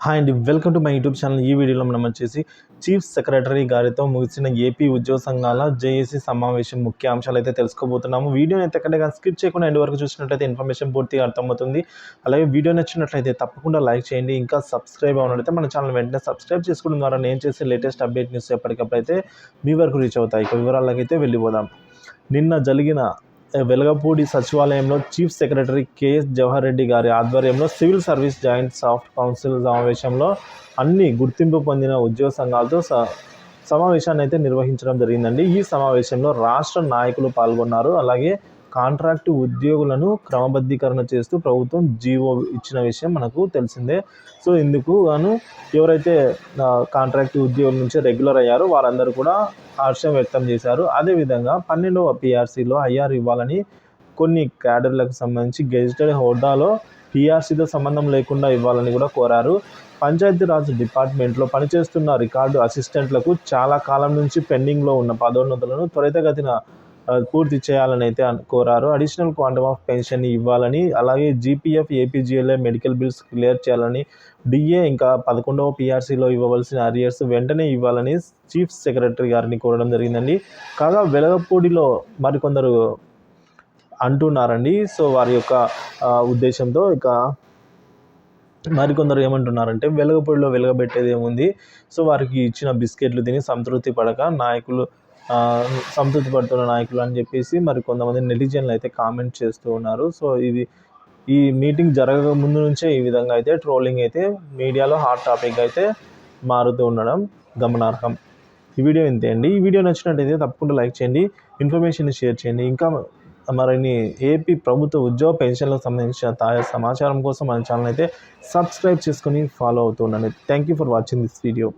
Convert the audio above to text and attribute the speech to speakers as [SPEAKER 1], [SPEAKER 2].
[SPEAKER 1] Hi అండి, welcome to my YouTube channel. ఈ వీడియోలో మనం వచ్చేసి చీఫ్ సెక్రటరీ గారితో ముగిసిన ఏపీ ఉద్యోగ సంఘాల జేఏసీ సమావేశం ముఖ్య అంశాలు అయితే తెలుసుకోబోతున్నాము. వీడియోని అయితే ఎక్కడ స్కిప్ చేయకుండా ఎండ్ వరకు చూసినట్లయితే ఇన్ఫర్మేషన్ పూర్తిగా అర్థమవుతుంది. అలాగే వీడియో నచ్చినట్లయితే తప్పకుండా లైక్ చేయండి. ఇంకా సబ్స్క్రైబ్ అవ్వనట్లయితే మన ఛానల్ వెంటనే సబ్స్క్రైబ్ చేసుకోవడం ద్వారా నేను చేసే లేటెస్ట్ అప్డేట్ న్యూస్ ఎప్పటికప్పుడు అయితే మీ వరకు రీచ్ అవుతాయి. ఇక వివరాలకైతే వెళ్ళిపోదాం. నిన్న జరిగిన వెలగపూడి సచివాలయంలో chief secretary KS Jawahar Reddy గారి ఆధ్వర్యంలో సివిల్ సర్వీస్ జాయింట్ సాఫ్ట్ కౌన్సిల్ సమావేశంలో అన్ని గుర్తింపు పొందిన ఉద్యోగ సంఘాలతో సమావేశాన్ని అయితే నిర్వహించడం జరిగిందండి. ఈ సమావేశంలో రాష్ట్ర నాయకులు పాల్గొన్నారు. అలాగే కాంట్రాక్టు ఉద్యోగులను క్రమబద్ధీకరణ చేస్తూ ప్రభుత్వం జీవో ఇచ్చిన విషయం మనకు తెలిసిందే. సో ఇందుకు గాను ఎవరైతే కాంట్రాక్టు ఉద్యోగుల నుంచి రెగ్యులర్ అయ్యారో వారందరూ కూడా హర్షం వ్యక్తం చేశారు. అదేవిధంగా 12వ పిఆర్సీలో ఐఆర్ ఇవ్వాలని కొన్ని క్యాడర్లకు సంబంధించి గెజిటెడ్ హోదాలో పిఆర్సీతో సంబంధం లేకుండా ఇవ్వాలని కూడా కోరారు. పంచాయతీరాజ్ డిపార్ట్మెంట్లో పనిచేస్తున్న రికార్డు అసిస్టెంట్లకు చాలా కాలం నుంచి పెండింగ్లో ఉన్న పదోన్నతులను త్వరితగతిన పూర్తి చేయాలని అయితే కోరారు. అడిషనల్ క్వాంటమ్ ఆఫ్ పెన్షన్ ఇవ్వాలని, అలాగే GPF APGLA medical bills clear చేయాలని, డిఏ ఇంకా 11వ పిఆర్సీలో ఇవ్వవలసిన అరియర్స్ వెంటనే ఇవ్వాలని చీఫ్ సెక్రటరీ గారిని కోరడం జరిగిందండి. కాగా వెలగపూడిలో మరికొందరు అంటున్నారండి. సో వారి యొక్క ఉద్దేశంతో ఇక మరికొందరు ఏమంటున్నారంటే వెలగపూడిలో వెలగబెట్టేది ఏముంది, సో వారికి ఇచ్చిన బిస్కెట్లు తిని సంతృప్తి పడుతున్న నాయకులు అని చెప్పేసి మరి కొంతమంది నెటిజన్లు అయితే కామెంట్ చేస్తూ ఉన్నారు. సో ఈ మీటింగ్ జరగక ముందు నుంచే ఈ విధంగా అయితే ట్రోలింగ్ అయితే మీడియాలో హాట్ టాపిక్ అయితే మారుతూ ఉండడం గమనార్హం. ఈ వీడియో ఇంతే అండి. ఈ వీడియో నచ్చినట్టయితే తప్పకుండా లైక్ చేయండి, ఇన్ఫర్మేషన్ షేర్ చేయండి. ఇంకా మరిన్ని ఏపీ ప్రభుత్వ ఉద్యోగ పెన్షన్లకు సంబంధించిన తాజా సమాచారం కోసం మన ఛానల్ అయితే సబ్స్క్రైబ్ చేసుకొని ఫాలో అవుతూ ఉండండి. Thank you for watching this video.